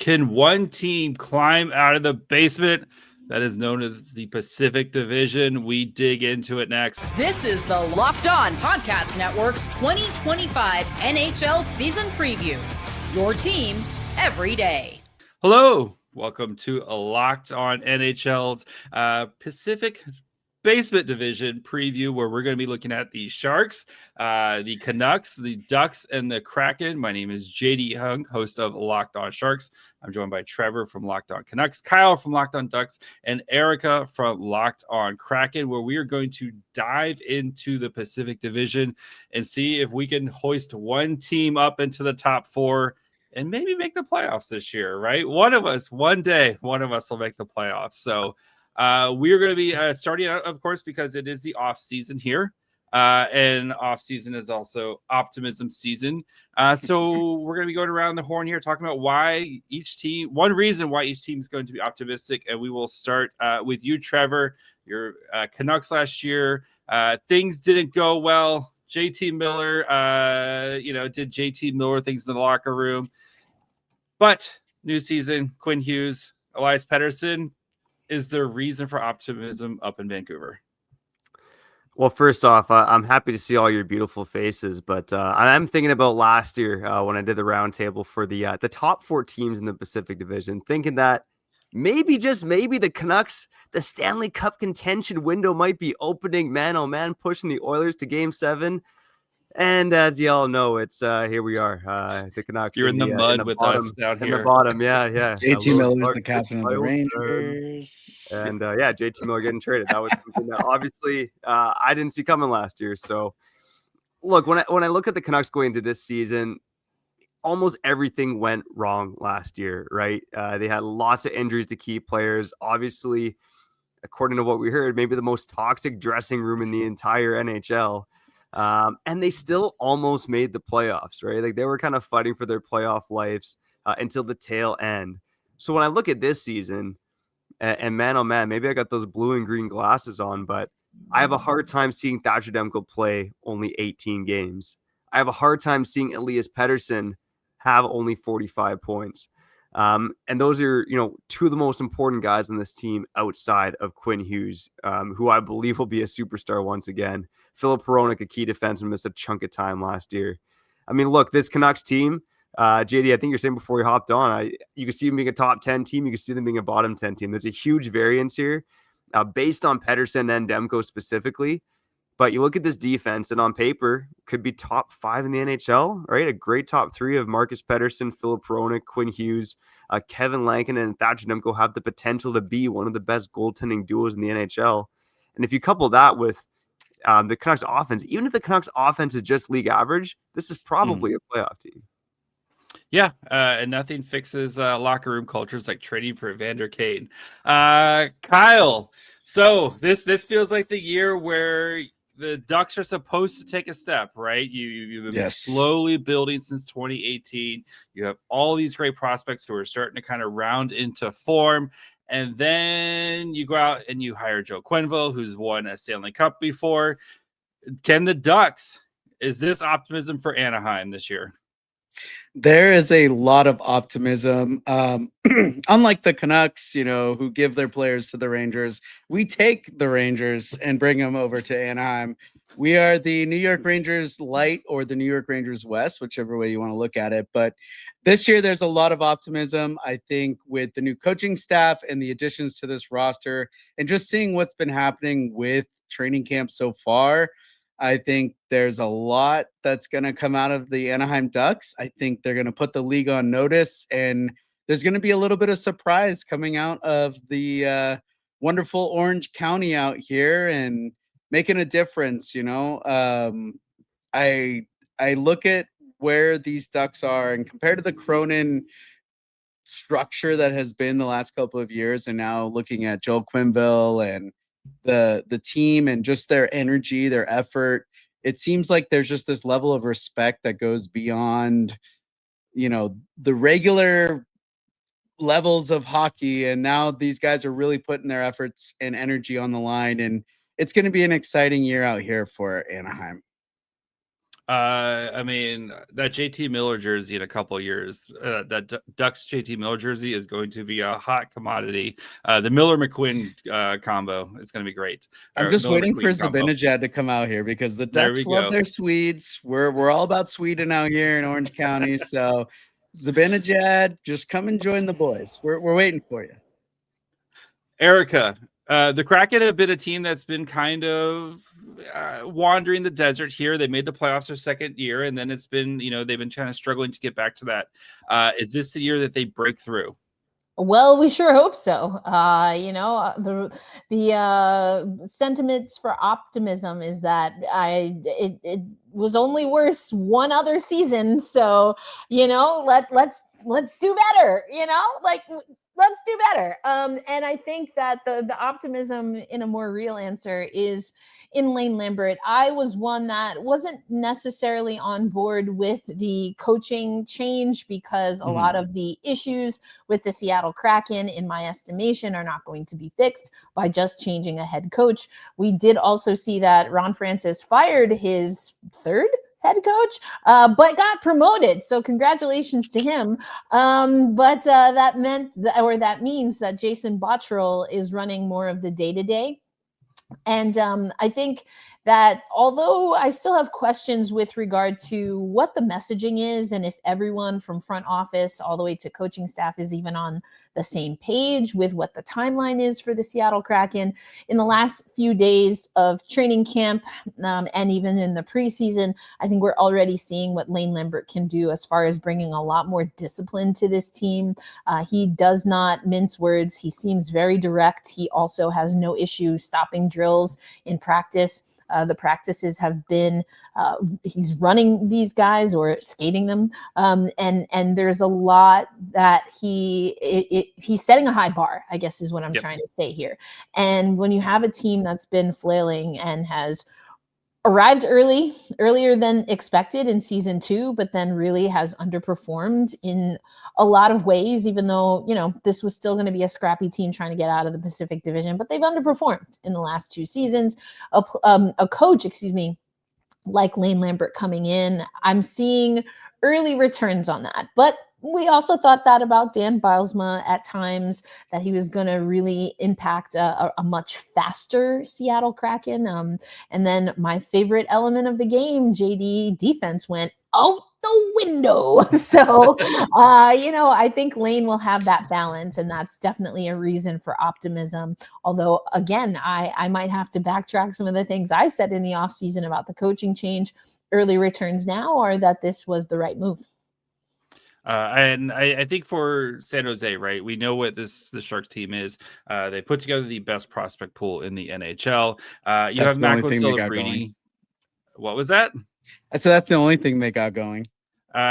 Can one team climb out of the basement? That is known as the Pacific Division. We dig into it next. This is the Locked On Podcast Network's 2025 NHL season preview. Your team every day. Hello. Welcome to a Locked On NHL's Pacific Basement Division preview, where we're going to be looking at the Sharks, the Canucks, the Ducks, and the Kraken. My name is JD Hung, host of Locked On Sharks. I'm joined by Trevor from Locked On Canucks, Kyle from Locked On Ducks, and Erica from Locked On Kraken, where we are going to dive into the Pacific Division and see if we can hoist one team up into the top four and maybe make the playoffs this year, right? One of us will make the playoffs. So we're going to be starting out, of course, because it is the off season here. And off season is also optimism season. So we're going to be going around the horn here, talking about one reason why each team is going to be optimistic. And we will start with you, Trevor. Your Canucks last year, things didn't go well. JT Miller, did JT Miller things in the locker room. But new season, Quinn Hughes, Elias Pettersson. Is there reason for optimism up in Vancouver? Well, first off, I'm happy to see all your beautiful faces, but I'm thinking about last year when I did the roundtable for the top four teams in the Pacific Division, thinking that maybe, just maybe, the Canucks, the Stanley Cup contention window might be opening, man, oh man, pushing the Oilers to Game 7. And as you all know, it's here we are, the Canucks. You're in the mud with us down here. In the bottom, yeah. JT Miller's the captain of the Rangers. And JT Miller getting traded. That was something that obviously I didn't see coming last year. So look, when I look at the Canucks going into this season, almost everything went wrong last year, right? They had lots of injuries to key players. Obviously, according to what we heard, maybe the most toxic dressing room in the entire NHL. And they still almost made the playoffs, right? Like, they were kind of fighting for their playoff lives until the tail end. So when I look at this season, and man, oh man, maybe I got those blue and green glasses on, but I have a hard time seeing Thatcher Demko play only 18 games. I have a hard time seeing Elias Pettersson have only 45 points. And those are, two of the most important guys on this team outside of Quinn Hughes, who I believe will be a superstar once again. Filip Hronek, a key defenseman, missed a chunk of time last year. I mean, look, this Canucks team, JD, I think you're saying before you hopped on, you can see them being a top 10 team. You can see them being a bottom 10 team. There's a huge variance here based on Pettersson and Demko specifically. But you look at this defense, and on paper, could be top 5 in the NHL, right? A great top 3 of Marcus Pettersson, Filip Hronek, Quinn Hughes, Kevin Lankinen, and Thatcher Demko have the potential to be one of the best goaltending duos in the NHL. And if you couple that with the Canucks offense, even if the Canucks offense is just league average, this is probably a playoff team. Yeah, and nothing fixes locker room cultures like trading for Evander Kane. Kyle, so this feels like the year where the Ducks are supposed to take a step, right? You've been slowly building since 2018. You have all these great prospects who are starting to kind of round into form. And then you go out and you hire Joe Quenneville, who's won a Stanley Cup before. Can the Ducks, is this optimism for Anaheim this year? There is a lot of optimism. Unlike the Canucks, who give their players to the Rangers, we take the Rangers and bring them over to Anaheim. We are the New York Rangers Light or the New York Rangers West, whichever way you want to look at it. But this year, there's a lot of optimism, I think, with the new coaching staff and the additions to this roster, and just seeing what's been happening with training camp so far. I think there's a lot that's going to come out of the Anaheim Ducks. I think they're going to put the league on notice, and there's going to be a little bit of surprise coming out of the wonderful Orange County out here and making a difference. I look at where these Ducks are, and compared to the Cronin structure that has been the last couple of years, and now looking at Joel Quenneville and the team and just their energy, their effort, it seems like there's just this level of respect that goes beyond, the regular levels of hockey. And now these guys are really putting their efforts and energy on the line. And it's going to be an exciting year out here for Anaheim. I mean, that JT Miller jersey in a couple of years, that Ducks JT Miller jersey is going to be a hot commodity. The Miller McQuinn combo is going to be great. I'm just Miller waiting for McQueen combo. Zibanejad to come out here because the There we Ducks love go. their Swedes. We're all about Sweden out here in Orange County. So Zibanejad, just come and join the boys. We're waiting for you. Erica, the Kraken have been a team that's been kind of wandering the desert here. They made the playoffs their second year, and then it's been, they've been kind of struggling to get back to that. Is this the year that they break through? Well, we sure hope so. The sentiments for optimism is that it was only worse one other season. So, let's do better, let's do better. And I think that the optimism in a more real answer is in Lane Lambert. I was one that wasn't necessarily on board with the coaching change because a lot of the issues with the Seattle Kraken, in my estimation, are not going to be fixed by just changing a head coach. We did also see that Ron Francis fired his third head coach, but got promoted. So congratulations to him. But that means that Jason Botterill is running more of the day-to-day. And I think that although I still have questions with regard to what the messaging is and if everyone from front office all the way to coaching staff is even on the same page with what the timeline is for the Seattle Kraken, in the last few days of training camp and even in the preseason, I think we're already seeing what Lane Lambert can do as far as bringing a lot more discipline to this team. He does not mince words. He seems very direct. He also has no issue stopping drills in practice. The practices have been he's running these guys or skating them, and there's a lot that he's setting a high bar, I guess is what I'm trying to say here. And when you have a team that's been flailing and has arrived earlier than expected in season 2, but then really has underperformed in a lot of ways, even though, this was still going to be a scrappy team trying to get out of the Pacific Division, but they've underperformed in the last 2 seasons. A coach, like Lane Lambert coming in, I'm seeing early returns on that. But we also thought that about Dan Bylsma at times, that he was going to really impact a much faster Seattle Kraken. And then my favorite element of the game, JD defense, went out the window. So, I think Lane will have that balance, and that's definitely a reason for optimism. Although, again, I might have to backtrack some of the things I said in the offseason about the coaching change. Early returns now are that this was the right move. And I think for San Jose, right, we know what the Sharks team is. They put together the best prospect pool in the NHL. You have Macklin Celebrini. What was that? I said that's the only thing they got going.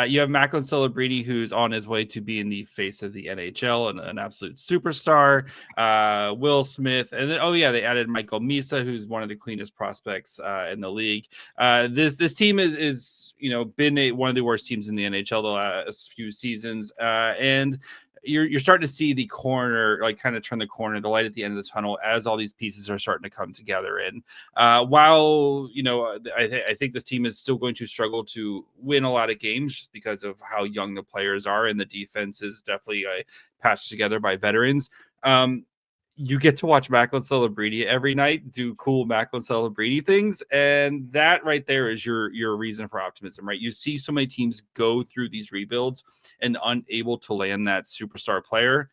You have Macklin Celebrini, who's on his way to being the face of the NHL and an absolute superstar. Will Smith, and then they added Michael Misa, who's one of the cleanest prospects in the league. This team is been one of the worst teams in the NHL the last few seasons, and you're starting to see the corner, kind of turn the corner, the light at the end of the tunnel as all these pieces are starting to come together. And while, I think this team is still going to struggle to win a lot of games just because of how young the players are, and the defense is definitely patched together by veterans. You get to watch Macklin Celebrini every night do cool Macklin Celebrini things, and that right there is your reason for optimism, right? You see so many teams go through these rebuilds and unable to land that superstar player,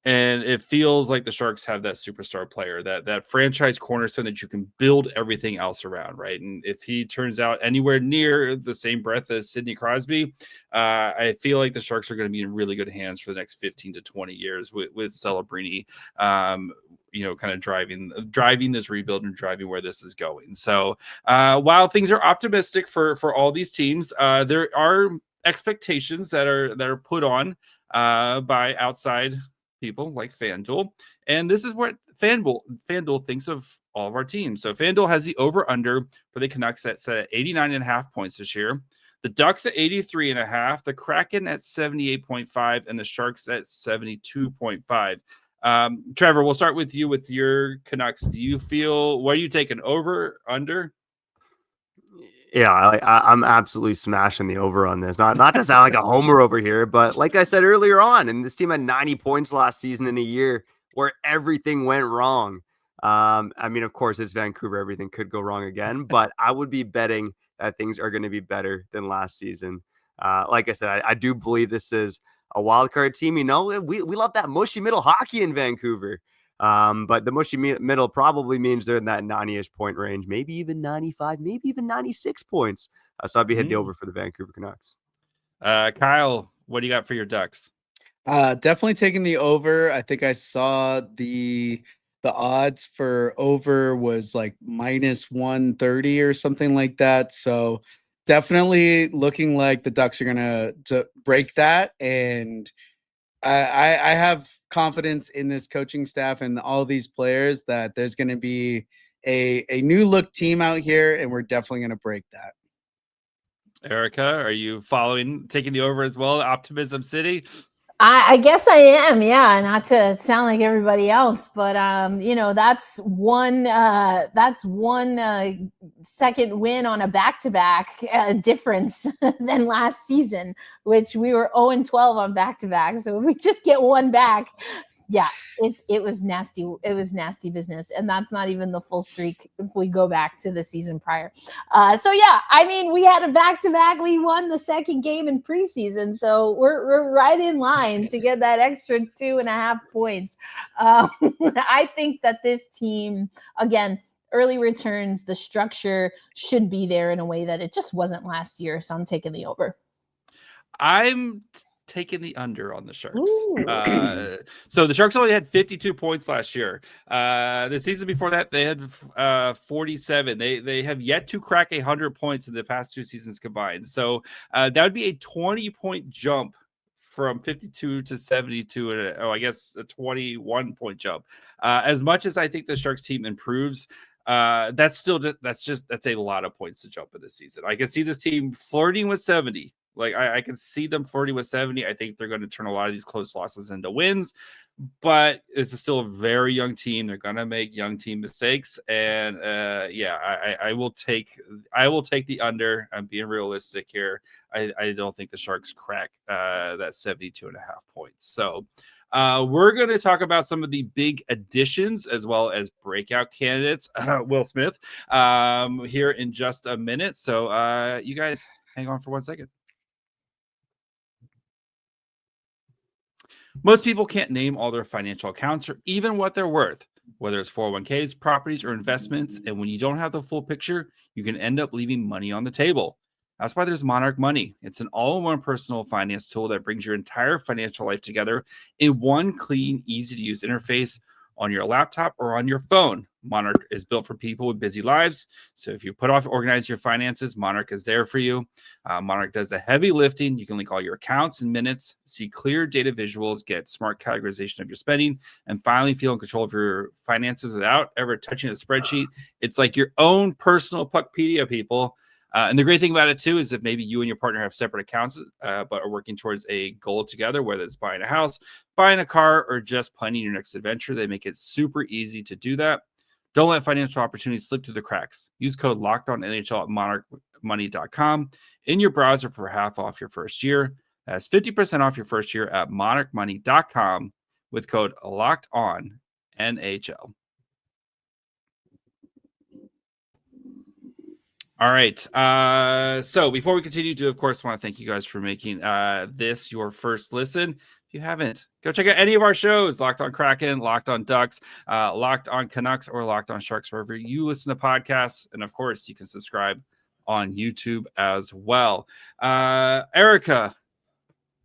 and it feels like the Sharks have that superstar player, that franchise cornerstone that you can build everything else around, right? And if he turns out anywhere near the same breadth as Sidney Crosby, I feel like the Sharks are going to be in really good hands for the next 15 to 20 years with Celebrini, kind of driving this rebuild and driving where this is going. So while things are optimistic for all these teams, there are expectations that are put on by outside people like FanDuel, and this is what FanDuel thinks of all of our teams. So FanDuel has the over/under for the Canucks set at 89.5 points this year, the Ducks at 83.5, the Kraken at 78.5, and the Sharks at 72.5. Trevor, we'll start with you with your Canucks. Do you feel, what are you taking, over, under? Yeah, I'm absolutely smashing the over on this. Not to sound like a homer over here, but like I said earlier on, and this team had 90 points last season in a year where everything went wrong. I mean, of course, it's Vancouver. Everything could go wrong again, but I would be betting that things are going to be better than last season. Like I said, I do believe this is a wild card team. You know, we love that mushy middle hockey in Vancouver. But the mushy middle probably means they're in that 90-ish point range, maybe even 95, maybe even 96 points. So I'd be hitting the over for the Vancouver Canucks. Kyle, what do you got for your Ducks? Definitely taking the over. I think I saw the odds for over was like minus 130 or something like that. So definitely looking like the Ducks are gonna to break that. And I have confidence in this coaching staff and all these players that there's going to be a new look team out here, and we're definitely going to break that. Erica, are you taking the over as well? Optimism City? I guess I am, yeah. Not to sound like everybody else, but that's one second win on a back-to-back difference than last season, which we were 0-12 on back-to-back. So if we just get one back, yeah, it was nasty. It was nasty business, and that's not even the full streak if we go back to the season prior. So yeah, I mean, we had a back-to-back. We won the second game in preseason, so we're right in line to get that extra 2.5 points. I think that this team, again, early returns, the structure should be there in a way that it just wasn't last year. So I'm taking the over. I'm taking the under on the Sharks. So the Sharks only had 52 points last year. The season before that, they had 47. They have yet to crack 100 points in the past 2 seasons combined. So that would be a 20-point jump from 52 to 72, and I guess a 21-point jump. As much as I think the Sharks team improves, that's a lot of points to jump in this season. I can see this team flirting with 70. Like I can see them flirting with 70. I think they're going to turn a lot of these close losses into wins, but it's still a very young team. They're going to make young team mistakes, and I will take the under. I'm being realistic here. I don't think the Sharks crack that 72.5 points. So we're going to talk about some of the big additions as well as breakout candidates. Will Smith here in just a minute. So you guys hang on for 1 second. Most people can't name all their financial accounts or even what they're worth, whether it's 401ks, properties, or investments. And when you don't have the full picture, you can end up leaving money on the table. That's why there's Monarch Money. It's an all-in-one personal finance tool that brings your entire financial life together in one clean, easy-to-use interface on your laptop or on your phone. Monarch is built for people with busy lives. So if you put off organizing your finances, Monarch is there for you. Monarch does the heavy lifting. You can link all your accounts in minutes, see clear data visuals, get smart categorization of your spending, and finally feel in control of your finances without ever touching a spreadsheet. It's like your own personal Puckpedia, people. And the great thing about it, too, is if maybe you and your partner have separate accounts, but are working towards a goal together, whether it's buying a house, buying a car, or just planning your next adventure, they make it super easy to do that. Don't let financial opportunities slip through the cracks. Use code LOCKEDONNHL at monarchmoney.com in your browser for half off your first year. That's 50% off your first year at monarchmoney.com with code LOCKEDONNHL. All right. So before we continue, do of course want to thank you guys for making this your first listen. If you haven't, go check out any of our shows: Locked On Kraken, Locked On Ducks, Locked On Canucks, or Locked On Sharks, wherever you listen to podcasts. And of course, you can subscribe on YouTube as well. Erica,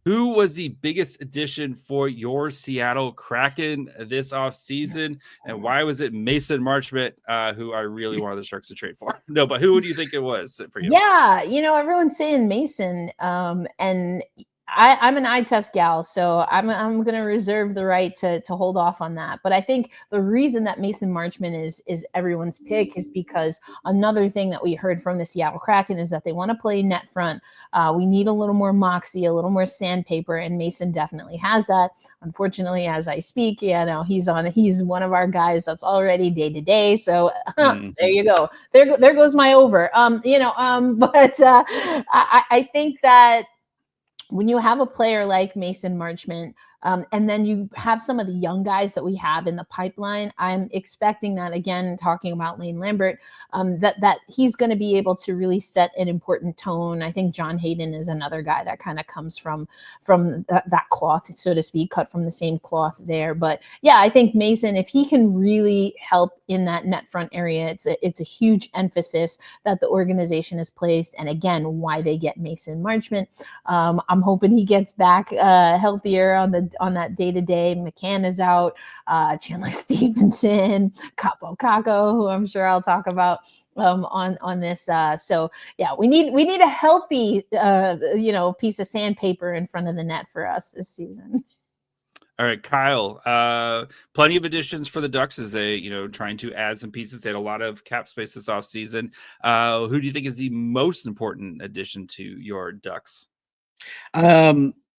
who was the biggest addition for your Seattle Kraken this offseason, and why was it Mason Marchment, who I really wanted the Sharks to trade for? No, but who do you think it was for you? Yeah, everyone's saying Mason, and I'm an eye test gal, so I'm going to reserve the right to hold off on that. But I think the reason that Mason Marchment is everyone's pick is because another thing that we heard from the Seattle Kraken is that they want to play net front. We need a little more moxie, a little more sandpaper, and Mason definitely has that. Unfortunately, as I speak, he's one of our guys that's already day to day. So there you go. There goes my over. But I think that when you have a player like Mason Marchment, and then you have some of the young guys that we have in the pipeline, I'm expecting that, again, talking about Lane Lambert, that he's going to be able to really set an important tone. I think John Hayden is another guy that kind of comes from that cloth, so to speak, cut from the same cloth there. But yeah, I think Mason, if he can really help in that net front area, it's a huge emphasis that the organization has placed. And again, why they get Mason Marchment. I'm hoping he gets back healthier on that day-to-day. McCann is out, Chandler Stevenson, Capo Caco, who I'm sure I'll talk about on this. So yeah, we need a healthy piece of sandpaper in front of the net for us this season. All right, Kyle, plenty of additions for the Ducks as they, trying to add some pieces. They had a lot of cap space this offseason. Who do you think is the most important addition to your Ducks?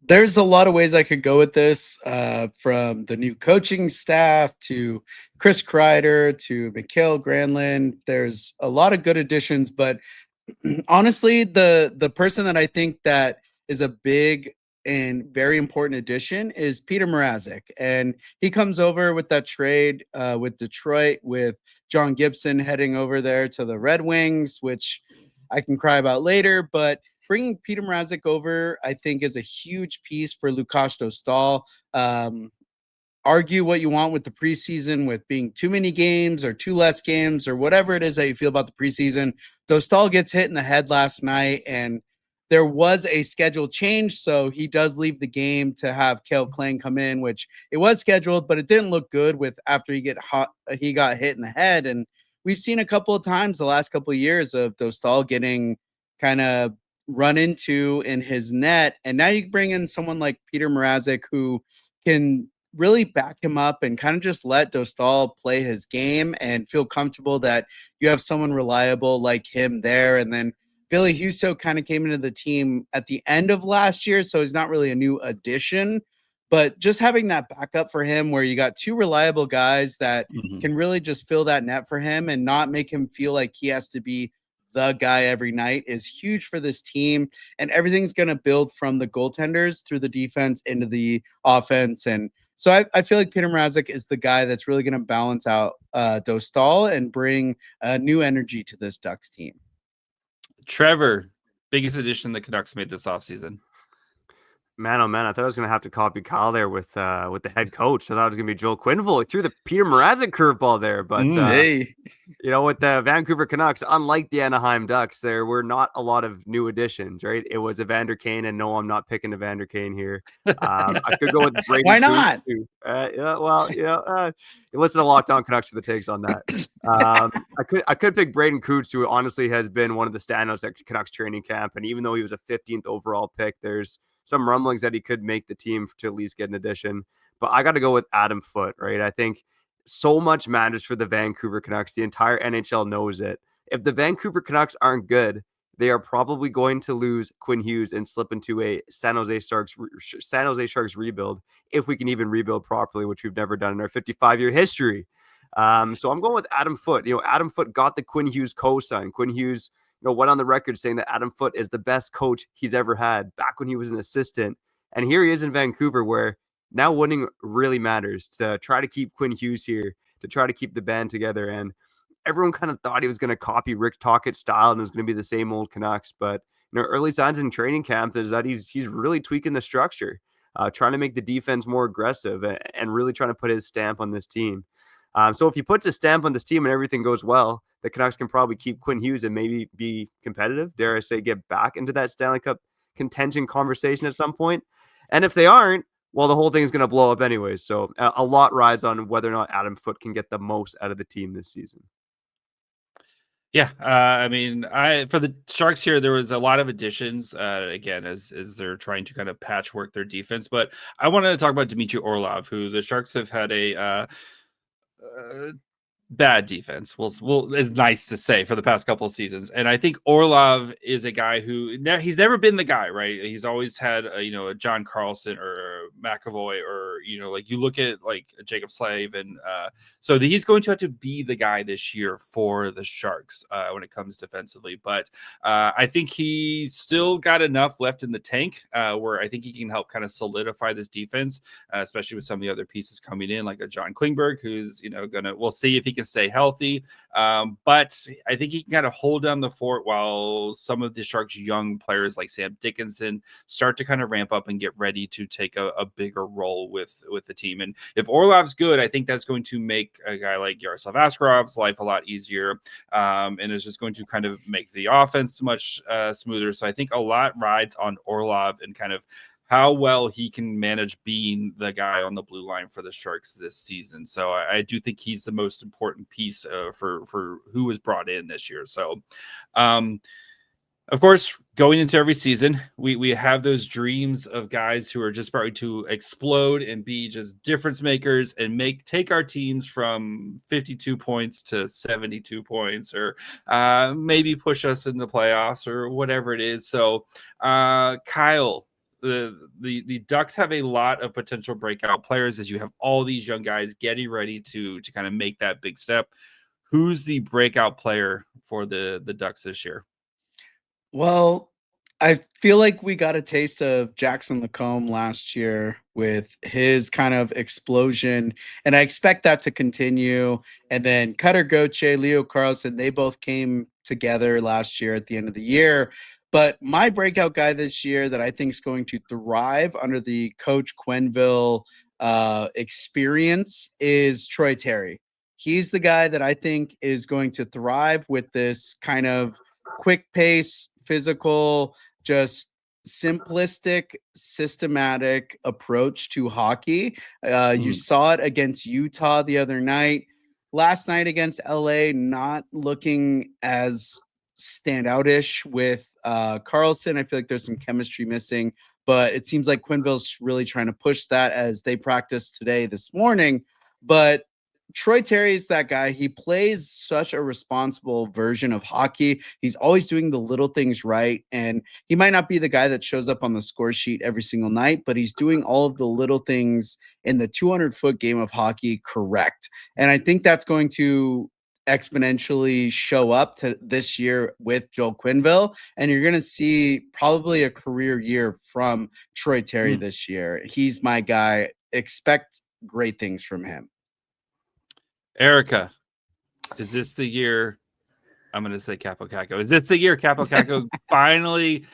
There's a lot of ways I could go with this, from the new coaching staff to Chris Kreider to Mikael Granlund. There's a lot of good additions, but honestly, the person that I think that is a big and very important addition is Peter Mrazek. And he comes over with that trade with Detroit, with John Gibson heading over there to the Red Wings, which I can cry about later. But bringing Peter Mrazek over, I think, is a huge piece for Lukáš Dostal. Argue what you want with the preseason, with being too many games or too less games or whatever it is that you feel about the preseason. Dostal gets hit in the head last night, and there was a scheduled change, so he does leave the game to have Kale Klang come in, which it was scheduled, but it didn't look good with after he got hit in the head. And we've seen a couple of times the last couple of years of Dostal getting kind of run into in his net, and now you bring in someone like Peter Mrazek who can really back him up and kind of just let Dostal play his game and feel comfortable that you have someone reliable like him there. And then Billy Husso kind of came into the team at the end of last year, so he's not really a new addition, but just having that backup for him where you got two reliable guys that can really just fill that net for him and not make him feel like he has to be the guy every night is huge for this team. And everything's going to build from the goaltenders through the defense into the offense. And so I feel like Peter Mrazek is the guy that's really going to balance out Dostal and bring new energy to this Ducks team. Trevor, biggest addition the Canucks made this offseason. Man, oh man, I thought I was going to have to copy Kyle there with the head coach. I thought it was going to be Joel Quenneville. He threw the Peter Mrazek curveball there. But, hey. With the Vancouver Canucks, unlike the Anaheim Ducks, there were not a lot of new additions, right? It was Evander Kane, and no, I'm not picking Evander Kane here. I could go with Brady. Why not? You listen to Locked On Canucks for the takes on that. I could pick Braden Coots, who honestly has been one of the standouts at Canucks training camp. And even though he was a 15th overall pick, there's some rumblings that he could make the team to at least get an addition. But I got to go with Adam Foote, right? I think so much matters for the Vancouver Canucks. The entire NHL knows it. If the Vancouver Canucks aren't good, they are probably going to lose Quinn Hughes and slip into a San Jose Sharks rebuild, if we can even rebuild properly, which we've never done in our 55-year history. So I'm going with Adam Foote. Adam Foote got the Quinn Hughes cosign. Quinn Hughes, went on the record saying that Adam Foote is the best coach he's ever had back when he was an assistant. And here he is in Vancouver, where now winning really matters, to try to keep Quinn Hughes here, to try to keep the band together. And everyone kind of thought he was going to copy Rick Tocchet's style and it was going to be the same old Canucks. But early signs in training camp is that he's really tweaking the structure, trying to make the defense more aggressive and really trying to put his stamp on this team. So if he puts a stamp on this team and everything goes well, the Canucks can probably keep Quinn Hughes and maybe be competitive, dare I say, get back into that Stanley Cup contention conversation at some point. And if they aren't, well, the whole thing is going to blow up anyways. So a lot rides on whether or not Adam Foote can get the most out of the team this season. Yeah, I mean, for the Sharks here, there was a lot of additions. Again, as they're trying to kind of patchwork their defense, but I wanted to talk about Dmitry Orlov, who the Sharks have had a bad defense is nice to say for the past couple of seasons. And I think Orlov is a guy who he's never been the guy, right? He's always had a John Carlson or McAvoy, or like you look at like Jacob Slave, and so he's going to have to be the guy this year for the Sharks when it comes defensively. But I think he's still got enough left in the tank where I think he can help kind of solidify this defense, especially with some of the other pieces coming in, like a John Klingberg, who's we'll see if he can stay healthy. But I think he can kind of hold down the fort while some of the Sharks' young players like Sam Dickinson start to kind of ramp up and get ready to take a bigger role with the team. And if Orlov's good, I think that's going to make a guy like Yaroslav Askarov's life a lot easier, and is just going to kind of make the offense much smoother. So I think a lot rides on Orlov and kind of how well he can manage being the guy on the blue line for the Sharks this season. So I do think he's the most important piece for who was brought in this year. So, of course, going into every season, we have those dreams of guys who are just starting to explode and be just difference makers and take our teams from 52 points to 72 points, or maybe push us in the playoffs or whatever it is. So, Kyle, the Ducks have a lot of potential breakout players, as you have all these young guys getting ready to kind of make that big step. Who's the breakout player for the Ducks this year? Well, I feel like we got a taste of Jackson Lacombe last year with his kind of explosion, and I expect that to continue. And then Cutter Gauthier, Leo Carlson, they both came together last year at the end of the year. But my breakout guy this year that I think is going to thrive under the Coach Quenneville experience is Troy Terry. He's the guy that I think is going to thrive with this kind of quick pace, physical, just simplistic, systematic approach to hockey. You saw it against Utah the other night. Last night against LA, not looking as standout-ish with Carlson. I feel like there's some chemistry missing, but it seems like Quenneville's really trying to push that as they practiced today this morning. But Troy Terry is that guy. He plays such a responsible version of hockey. He's always doing the little things right. And he might not be the guy that shows up on the score sheet every single night, but he's doing all of the little things in the 200-foot game of hockey correct. And I think that's going to exponentially show up to this year with Joel Quenneville. And you're going to see probably a career year from Troy Terry this year. He's my guy. Expect great things from him. Erica, is this the year? I'm going to say Capo Caco. Is this the year Capo Caco finally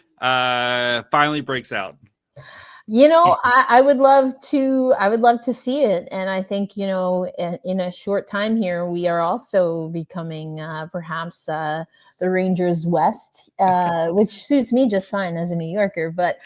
breaks out? I would love to see it. And I think, in a short time here, we are also becoming perhaps the Rangers West, which suits me just fine as a New Yorker. But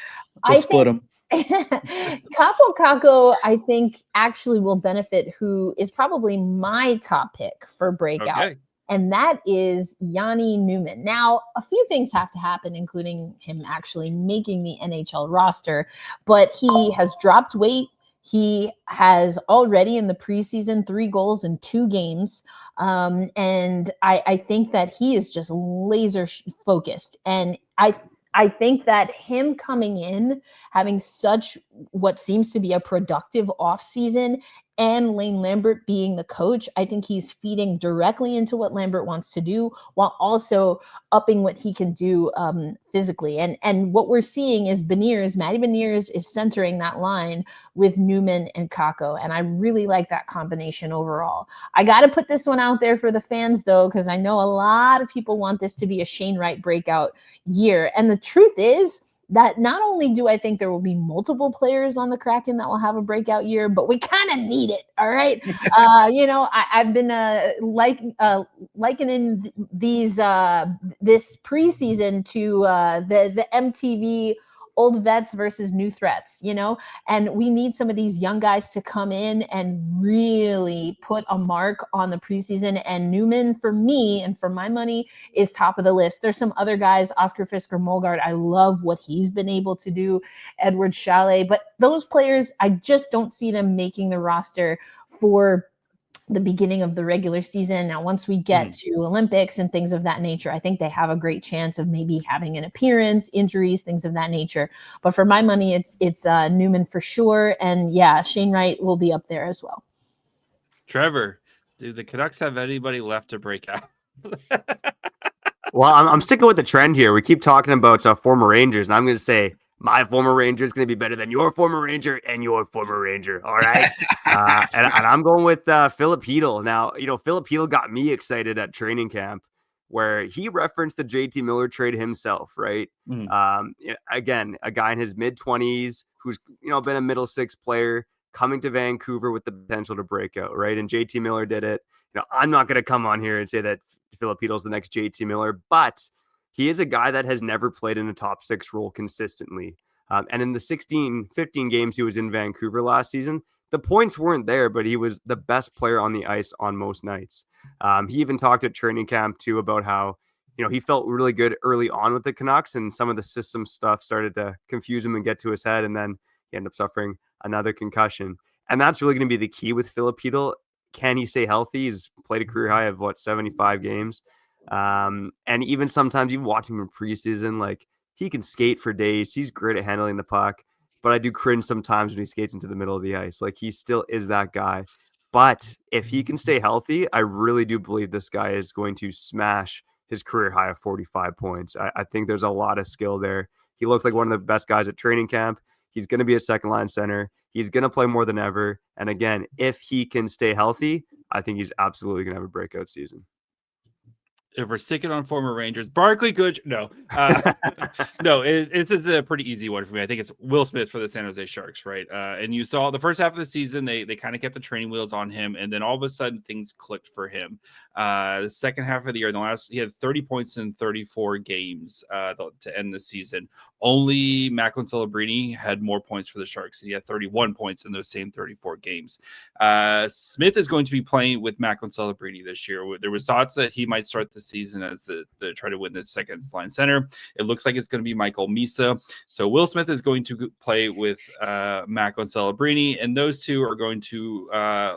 we'll split them. Capo Caco, I think, actually will benefit who is probably my top pick for breakout. Okay. And that is Yanni Newman. Now, a few things have to happen, including him actually making the NHL roster, but he has dropped weight. He has already in the preseason 3 goals in 2 games. And I think that he is just laser focused. And I think that him coming in, having such what seems to be a productive offseason, and Lane Lambert being the coach, I think he's feeding directly into what Lambert wants to do while also upping what he can do physically. And what we're seeing is Matty Beniers is centering that line with Newman and Kako. And I really like that combination overall. I got to put this one out there for the fans, though, because I know a lot of people want this to be a Shane Wright breakout year. And the truth is, that not only do I think there will be multiple players on the Kraken that will have a breakout year, but we kind of need it. All right. I've been likening these this preseason to the MTV old vets versus new threats, and we need some of these young guys to come in and really put a mark on the preseason. And Newman, for me and for my money, is top of the list. There's some other guys, Oscar Fisker Molgaard. I love what he's been able to do, Edward Chalet, but those players, I just don't see them making the roster for the beginning of the regular season. Now, once we get to Olympics and things of that nature, I think they have a great chance of maybe having an appearance, injuries, things of that nature. But for my money, it's Newman for sure. And yeah, Shane Wright will be up there as well. Trevor, do the Canucks have anybody left to break out? Well, I'm sticking with the trend here. We keep talking about former Rangers, and I'm going to say my former Ranger is going to be better than your former Ranger and your former Ranger. All right. And I'm going with Philip Hedl. Now, Philip Hedl got me excited at training camp where he referenced the JT Miller trade himself, right? Again, a guy in his mid-20s who's, been a middle six player coming to Vancouver with the potential to break out, right? And JT Miller did it. I'm not going to come on here and say that Philip Hedl's the next JT Miller, but he is a guy that has never played in a top six role consistently. And in the 15 games he was in Vancouver last season, the points weren't there, but he was the best player on the ice on most nights. He even talked at training camp too about how, he felt really good early on with the Canucks, and some of the system stuff started to confuse him and get to his head. And then he ended up suffering another concussion. And that's really going to be the key with Philip Hedl. Can he stay healthy? He's played a career high of 75 games. And even sometimes you watch him in preseason, like he can skate for days. He's great at handling the puck, but I do cringe sometimes when he skates into the middle of the ice. Like he still is that guy. But if he can stay healthy, I really do believe this guy is going to smash his career high of 45 points. I think there's a lot of skill there. He looked like one of the best guys at training camp. He's going to be a second line center. He's going to play more than ever. And again, if he can stay healthy, I think he's absolutely going to have a breakout season. If we're sticking on former Rangers, Barclay Goodrow, no, no, it's a pretty easy one for me. I think it's Will Smith for the San Jose Sharks, right? And you saw the first half of the season, they kind of kept the training wheels on him, and then all of a sudden things clicked for him. The second half of the year, he had 30 points in 34 games to end the season. Only Macklin Celebrini had more points for the Sharks. He had 31 points in those same 34 games. Smith is going to be playing with Macklin Celebrini this year. There was thoughts that he might start the season as to try to win the second line center. It looks like it's going to be Michael Misa. So Will Smith is going to play with Macklin Celebrini, and those two are going to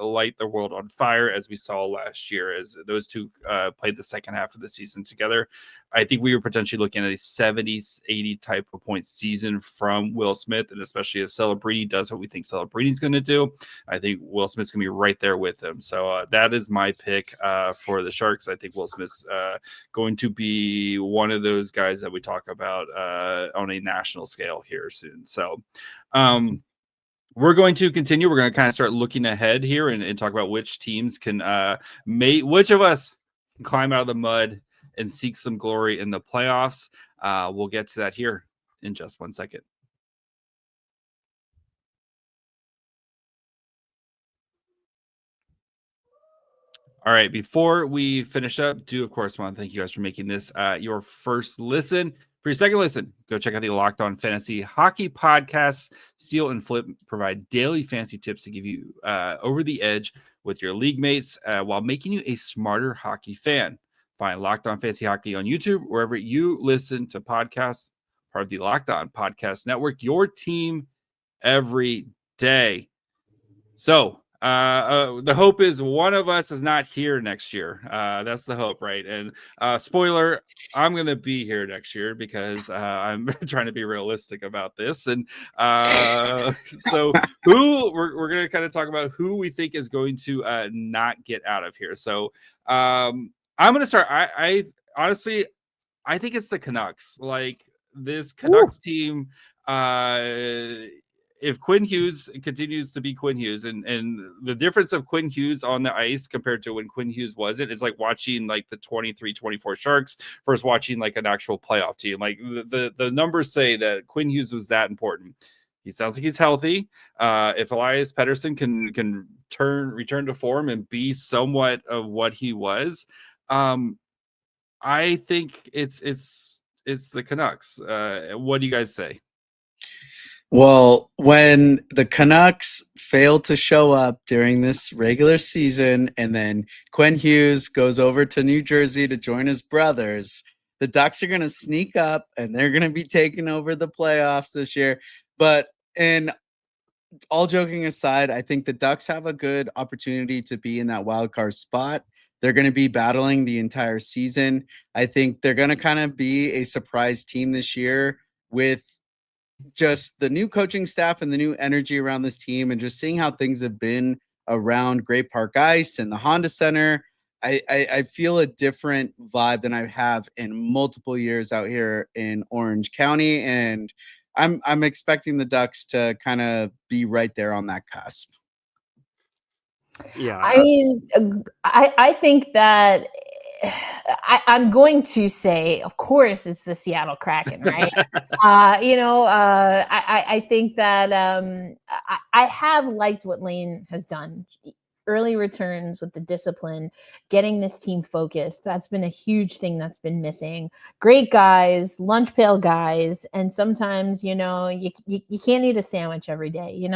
light the world on fire, as we saw last year, as those two played the second half of the season together. I think we were potentially looking at a 70-80 type of point season from Will Smith, and especially if Celebrini does what we think Celebrini's going to do, I think Will Smith's going to be right there with him. So that is my pick for the Sharks. I think Will Smith's going to be one of those guys that we talk about on a national scale here soon. So we're going to continue. We're going to kind of start looking ahead here and talk about which teams can which of us can climb out of the mud and seek some glory in the playoffs. We'll get to that here in just 1 second. All right, before we finish up, of course want to thank you guys for making this your first listen. For your second listen, go check out the Locked On Fantasy Hockey Podcasts. Steal and Flip provide daily fantasy tips to give you over the edge with your league mates while making you a smarter hockey fan. Find Locked On Fantasy Hockey on YouTube, wherever you listen to podcasts, part of the Locked On Podcast Network, your team every day. So the hope is one of us is not here next year. That's the hope, right? And spoiler, I'm going to be here next year because I'm trying to be realistic about this. And so we're going to kind of talk about who we think is going to not get out of here. So I'm going to start. I honestly, I think it's the Canucks. Like this Canucks team, if Quinn Hughes continues to be Quinn Hughes, and the difference of Quinn Hughes on the ice compared to when Quinn Hughes wasn't, is like watching like the 23-24 Sharks versus watching like an actual playoff team. Like the numbers say that Quinn Hughes was that important. He sounds like he's healthy. If Elias Pettersson can return to form and be somewhat of what he was, I think it's the Canucks. What do you guys say? Well, when the Canucks fail to show up during this regular season and then Quinn Hughes goes over to New Jersey to join his brothers, the Ducks are going to sneak up and they're going to be taking over the playoffs this year. But in all joking aside, I think the Ducks have a good opportunity to be in that wild card spot. They're going to be battling the entire season. I think they're going to kind of be a surprise team this year with just the new coaching staff and the new energy around this team and just seeing how things have been around Great Park Ice and the Honda Center. I feel a different vibe than I have in multiple years out here in Orange County. And I'm expecting the Ducks to kind of be right there on that cusp. Yeah. I mean, I think that I'm going to say, of course, it's the Seattle Kraken, right? I think that I have liked what Lane has done. Early returns with the discipline, getting this team focused. That's been a huge thing that's been missing. Great guys, lunch pail guys, and sometimes, you can't eat a sandwich every day,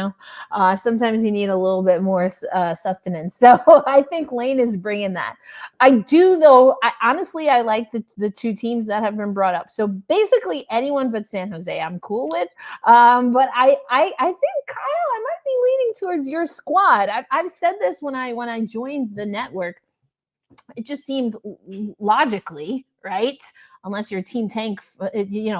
sometimes you need a little bit more sustenance. So I think Lane is bringing that. I do, though. Honestly, I like the two teams that have been brought up. So basically anyone but San Jose I'm cool with. But I think, Kyle, I might be leaning towards your squad. I've said this when I joined the network. It just seemed logically, right? Unless your team tank,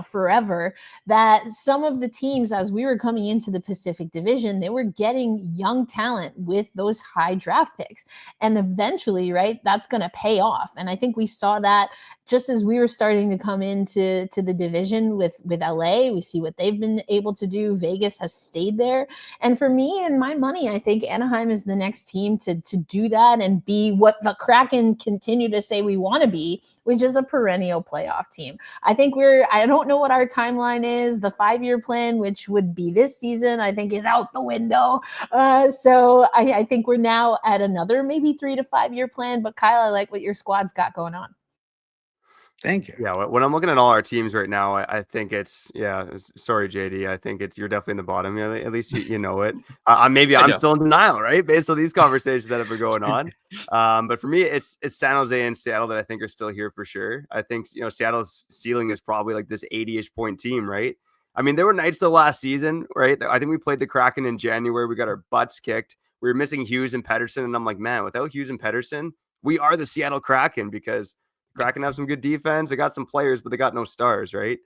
forever, that some of the teams, as we were coming into the Pacific Division, they were getting young talent with those high draft picks. And eventually, right, that's going to pay off. And I think we saw that just as we were starting to come into the division with LA. We see what they've been able to do. Vegas has stayed there. And for me and my money, I think Anaheim is the next team to do that and be what the Kraken continue to say we want to be, which is a perennial playoff team. I think I don't know what our timeline is. The 5-year plan, which would be this season, I think is out the window. So I think we're now at another maybe 3 to 5 year plan. But Kyle, I like what your squad's got going on. Thank you. Yeah, when I'm looking at all our teams right now, I think sorry, JD. I think you're definitely in the bottom. At least you know it. Maybe I'm still in denial, right? Based on these conversations that have been going on. But for me, it's San Jose and Seattle that I think are still here for sure. I think, Seattle's ceiling is probably like this 80-ish point team, right? I mean, there were nights the last season, right? I think we played the Kraken in January. We got our butts kicked. We were missing Hughes and Pettersson. And I'm like, man, without Hughes and Pettersson, we are the Seattle Kraken because Kraken have some good defense. They got some players, but they got no stars, right?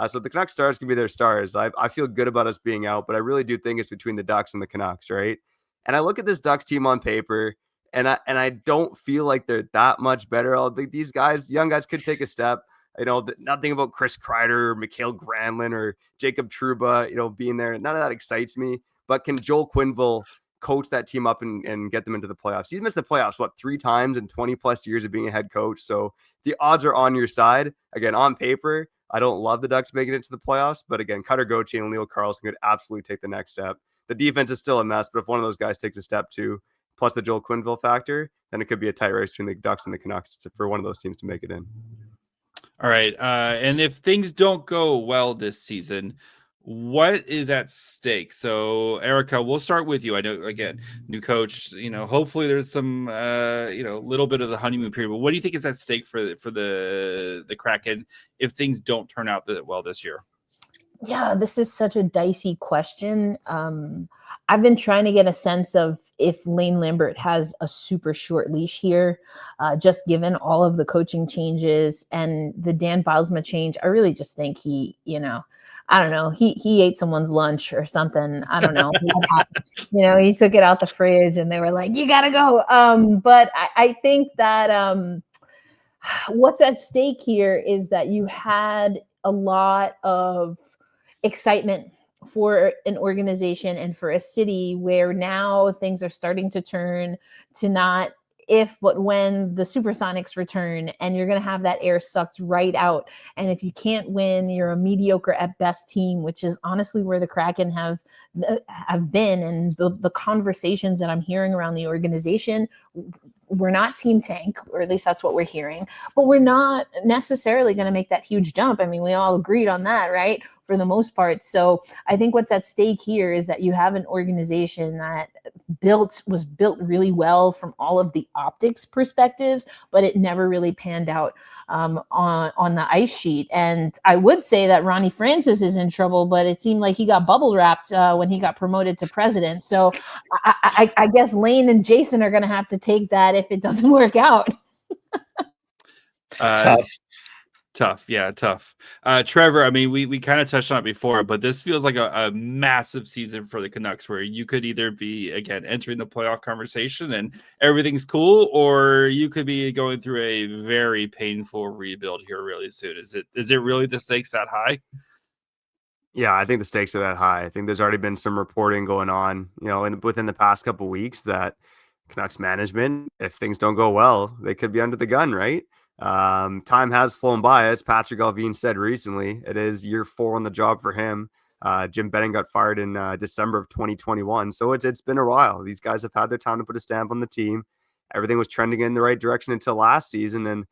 So the Canucks stars can be their stars. I feel good about us being out, but I really do think it's between the Ducks and the Canucks, right? And I look at this Ducks team on paper, and I don't feel like they're that much better. I think these guys, young guys, could take a step. Nothing about Chris Kreider or Mikhail Granlund or Jacob Trouba, being there. None of that excites me. But can Joel Quenneville coach that team up and get them into the playoffs? He's missed the playoffs, 3 times in 20 plus years of being a head coach. So the odds are on your side. Again, on paper, I don't love the Ducks making it to the playoffs, but again, Cutter Gauthier and Leo Carlson could absolutely take the next step. The defense is still a mess, but if one of those guys takes a step too, plus the Joel Quenneville factor, then it could be a tight race between the Ducks and the Canucks for one of those teams to make it in. All right. And if things don't go well this season, what is at stake? So, Erica, we'll start with you. I know, again, new coach, hopefully there's some, little bit of the honeymoon period, but what do you think is at stake for the Kraken if things don't turn out well this year? Yeah, this is such a dicey question. I've been trying to get a sense of if Lane Lambert has a super short leash here, just given all of the coaching changes and the Dan Bylsma change. I really just think he, I don't know, he ate someone's lunch or something. I don't know. He took it out the fridge and they were like, you got to go. But I think that what's at stake here is that you had a lot of excitement for an organization and for a city where now things are starting to turn to not if, but when the Supersonics return, and you're going to have that air sucked right out. And if you can't win, you're a mediocre at best team, which is honestly where the Kraken have been. And the conversations that I'm hearing around the organization, we're not team tank, or at least that's what we're hearing, but we're not necessarily going to make that huge jump. I mean, we all agreed on that, right? for the most part. So I think what's at stake here is that you have an organization that was built really well from all of the optics perspectives, but it never really panned out on the ice sheet. And I would say that Ronnie Francis is in trouble, but it seemed like he got bubble wrapped when he got promoted to president. So I guess Lane and Jason are going to have to take that if it doesn't work out. Tough. Yeah, tough. Trevor, I mean, we kind of touched on it before, but this feels like a massive season for the Canucks where you could either be, again, entering the playoff conversation and everything's cool, or you could be going through a very painful rebuild here really soon. Is it really the stakes that high? Yeah, I think the stakes are that high. I think there's already been some reporting going on, within the past couple of weeks that Canucks management, if things don't go well, they could be under the gun, right? Time has flown by, as Patrick Allvin said recently. It is year 4 on the job for him. Jim Benning got fired in December of 2021, so it's been a while. These guys have had their time to put a stamp on the team. Everything was trending in the right direction until last season, and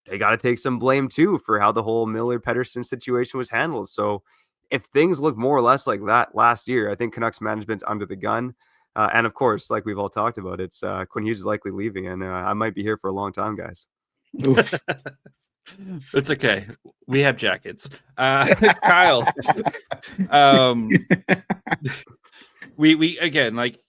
they got to take some blame too for how the whole Miller-Pettersson situation was handled. So if things look more or less like that last year, I think Canucks management's under the gun. And of course, like we've all talked about, it's Quinn Hughes is likely leaving, and I might be here for a long time, guys. It's okay. We have jackets. Kyle, we again, like,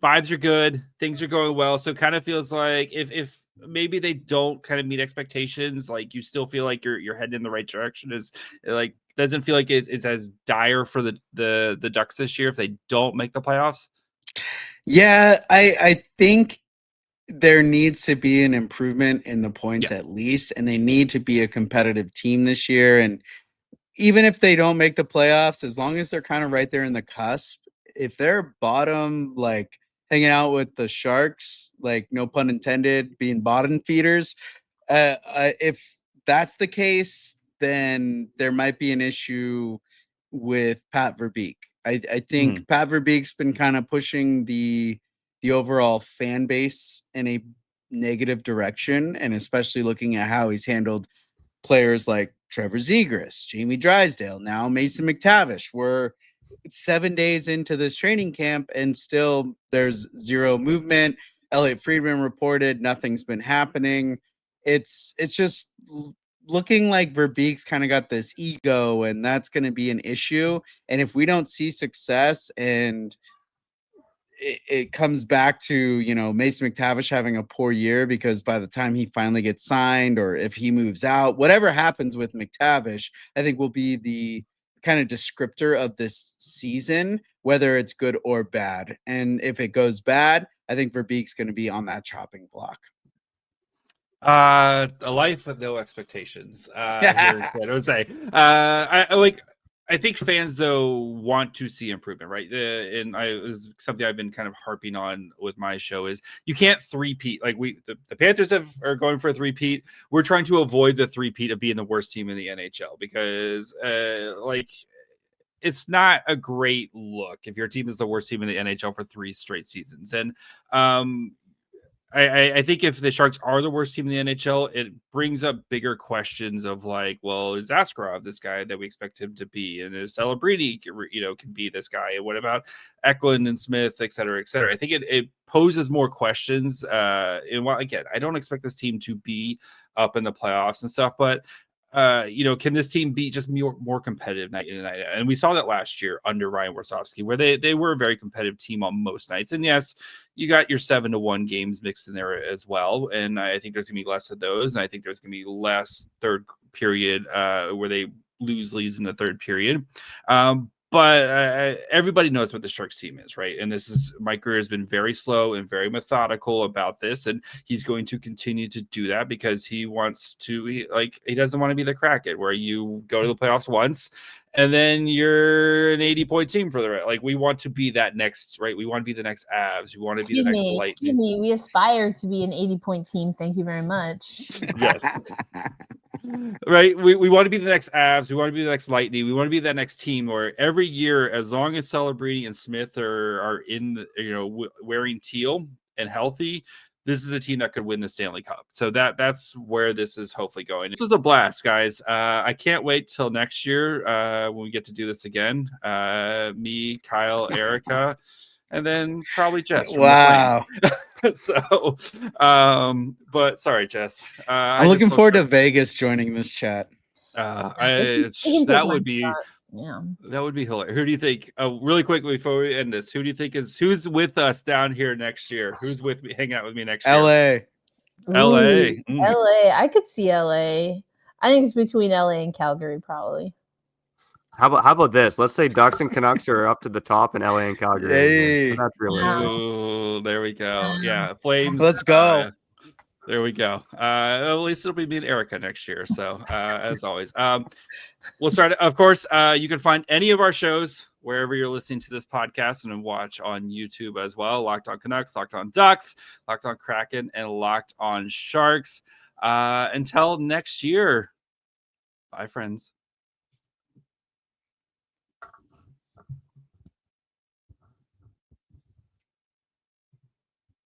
vibes are good, things are going well, so kind of feels like if maybe they don't kind of meet expectations, like you still feel like you're heading in the right direction. Is like, doesn't feel like it's as dire for the Ducks this year if they don't make the playoffs. Yeah, I think there needs to be an improvement in the points at least, and they need to be a competitive team this year. And even if they don't make the playoffs, as long as they're kind of right there in the cusp, if they're bottom, like hanging out with the Sharks, like no pun intended, being bottom feeders, if that's the case, then there might be an issue with Pat Verbeek. I think Pat Verbeek's been kind of pushing the overall fan base in a negative direction, and especially looking at how he's handled players like Trevor Zegras, Jamie Drysdale, now Mason McTavish. We're 7 days into this training camp and still there's zero movement. Elliot Friedman reported nothing's been happening. It's just looking like Verbeek's kind of got this ego, and that's going to be an issue. And if we don't see success, and it comes back to, Mason McTavish having a poor year, because by the time he finally gets signed, or if he moves out, whatever happens with McTavish, I think will be the kind of descriptor of this season, whether it's good or bad. And if it goes bad, I think Verbeek's going to be on that chopping block. A life with no expectations. Here's what I would say. I think fans, though, want to see improvement, right? And is something I've been kind of harping on with my show is you can't three-peat. Like the Panthers are going for a three-peat. We're trying to avoid the three-peat of being the worst team in the NHL, because it's not a great look if your team is the worst team in the NHL for 3 straight seasons. And I think if the Sharks are the worst team in the NHL, it brings up bigger questions of like, well, is Askarov this guy that we expect him to be? And is Celebrini, can be this guy? And what about Eklund and Smith, et cetera, et cetera? I think it poses more questions. And while, again, I don't expect this team to be up in the playoffs and stuff, but can this team be just more competitive night in and night out? And we saw that last year under Ryan Warsofsky, where they were a very competitive team on most nights. And yes, you got your 7-1 games mixed in there as well. And I think there's gonna be less of those. And I think there's gonna be less third period where they lose leads in the third period. But everybody knows what the Sharks team is, right? And Mike Grier has been very slow and very methodical about this, and he's going to continue to do that because he wants to. He doesn't want to be the Kraken, where you go to the playoffs once and then you're an 80-point team for the rest. Like, we want to be that next, right? We want to be the next Avs. We want to be the next Lightning. Excuse me. We aspire to be an 80-point team. Thank you very much. Yes. Right. We want to be the next Avs. We want to be the next Lightning. We want to be that next team where every year, as long as Celebrini and Smith are in wearing teal and healthy, this is a team that could win the Stanley Cup. So that's where this is hopefully going. This was a blast, guys. I can't wait till next year when we get to do this again. Me, Kyle, Erica, and then probably Jess from Wow. the Flames. So, but sorry, Jess. I'm looking forward to Vegas joining this chat. That would be Yeah. that would be hilarious. Who do you think? Really quick before we end this, who do you think who's with us down here next year? Who's with me, hanging out with me next year? LA. LA. LA. I could see LA. I think it's between LA and Calgary, probably. How about this? Let's say Ducks and Canucks are up to the top, and LA and Calgary. Hey. So that's realistic. Ooh, there we go. Yeah, Flames. Let's go. There we go. At least it'll be me and Erica next year. So as always, we'll start. Of course, you can find any of our shows wherever you're listening to this podcast and watch on YouTube as well. Locked on Canucks, Locked on Ducks, Locked on Kraken, and Locked on Sharks. Until next year. Bye, friends.